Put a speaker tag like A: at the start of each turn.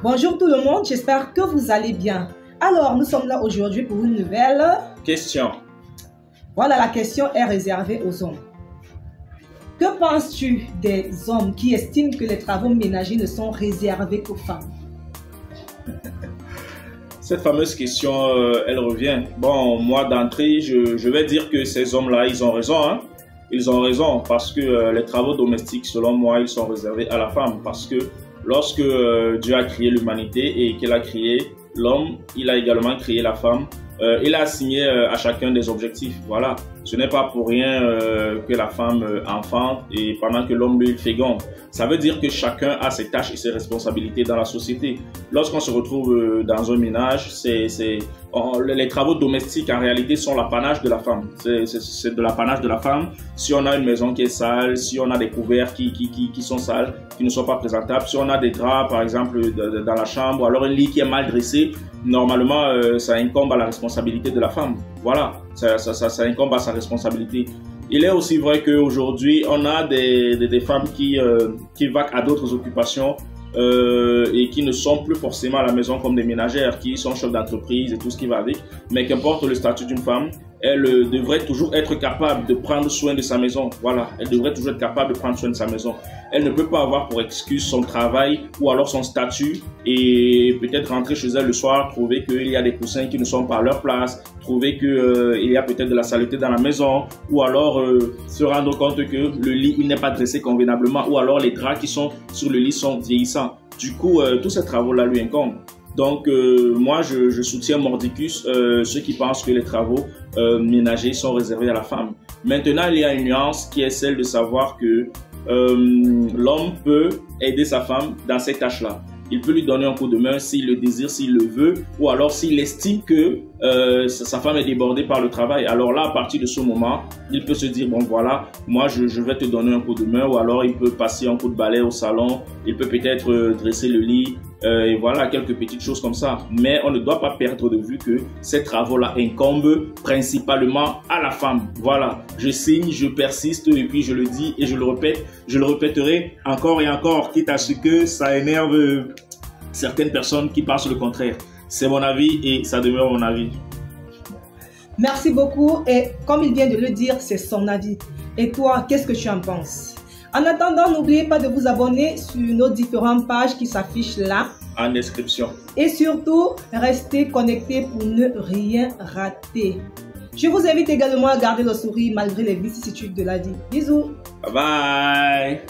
A: Bonjour tout le monde, j'espère que vous allez bien. Alors, nous sommes là aujourd'hui pour une nouvelle
B: question.
A: Voilà, la question est réservée aux hommes. Que penses-tu des hommes qui estiment que les travaux ménagers ne sont réservés qu'aux femmes?
B: Cette fameuse question, elle revient. Bon, moi d'entrée, je vais dire que ces hommes-là, ils ont raison. Hein? Ils ont raison parce que les travaux domestiques, selon moi, ils sont réservés à la femme. Parce que lorsque Dieu a créé l'humanité et qu'il a créé l'homme, il a également créé la femme. Il a assigné à chacun des objectifs. Voilà. Ce n'est pas pour rien que la femme enfante et pendant que l'homme lui féconde. Ça veut dire que chacun a ses tâches et ses responsabilités dans la société. Lorsqu'on se retrouve dans un ménage, les travaux domestiques en réalité sont l'apanage de la femme. C'est de l'apanage de la femme. Si on a une maison qui est sale, si on a des couverts qui sont sales, qui ne sont pas présentables, si on a des draps par exemple dans la chambre, ou alors un lit qui est mal dressé, normalement ça incombe à la responsabilité de la femme. Voilà, ça incombe à sa responsabilité. Il est aussi vrai qu'aujourd'hui, on a des femmes qui vaquent à d'autres occupations et qui ne sont plus forcément à la maison comme des ménagères, qui sont chefs d'entreprise et tout ce qui va avec. Mais qu'importe le statut d'une femme, elle devrait toujours être capable de prendre soin de sa maison. Voilà, elle devrait toujours être capable de prendre soin de sa maison. Elle ne peut pas avoir pour excuse son travail ou alors son statut et peut-être rentrer chez elle le soir, trouver qu'il y a des coussins qui ne sont pas à leur place, trouver qu'il y a peut-être de la saleté dans la maison ou alors se rendre compte que le lit il n'est pas dressé convenablement ou alors les draps qui sont sur le lit sont vieillissants. Du coup, tous ces travaux-là lui incombent. Donc, moi, je soutiens mordicus ceux qui pensent que les travaux ménagers sont réservés à la femme. Maintenant, il y a une nuance qui est celle de savoir que l'homme peut aider sa femme dans ces tâches-là. Il peut lui donner un coup de main s'il le désire, s'il le veut, ou alors s'il estime que sa femme est débordée par le travail. Alors là, à partir de ce moment, il peut se dire, bon voilà, moi je vais te donner un coup de main, ou alors il peut passer un coup de balai au salon, il peut peut-être dresser le lit, et voilà, quelques petites choses comme ça. Mais on ne doit pas perdre de vue que ces travaux-là incombent principalement à la femme. Voilà, je signe, je persiste, et puis je le dis et je le répète, je le répéterai encore et encore, quitte à ce que ça énerve certaines personnes qui pensent le contraire. C'est mon avis et ça demeure mon avis.
A: Merci beaucoup et comme il vient de le dire, c'est son avis. Et toi, qu'est-ce que tu en penses? En attendant, n'oubliez pas de vous abonner sur nos différentes pages qui s'affichent là.
B: En description. Et
A: surtout, restez connectés pour ne rien rater. Je vous invite également à garder le sourire malgré les vicissitudes de la vie. Bisous.
B: Bye bye.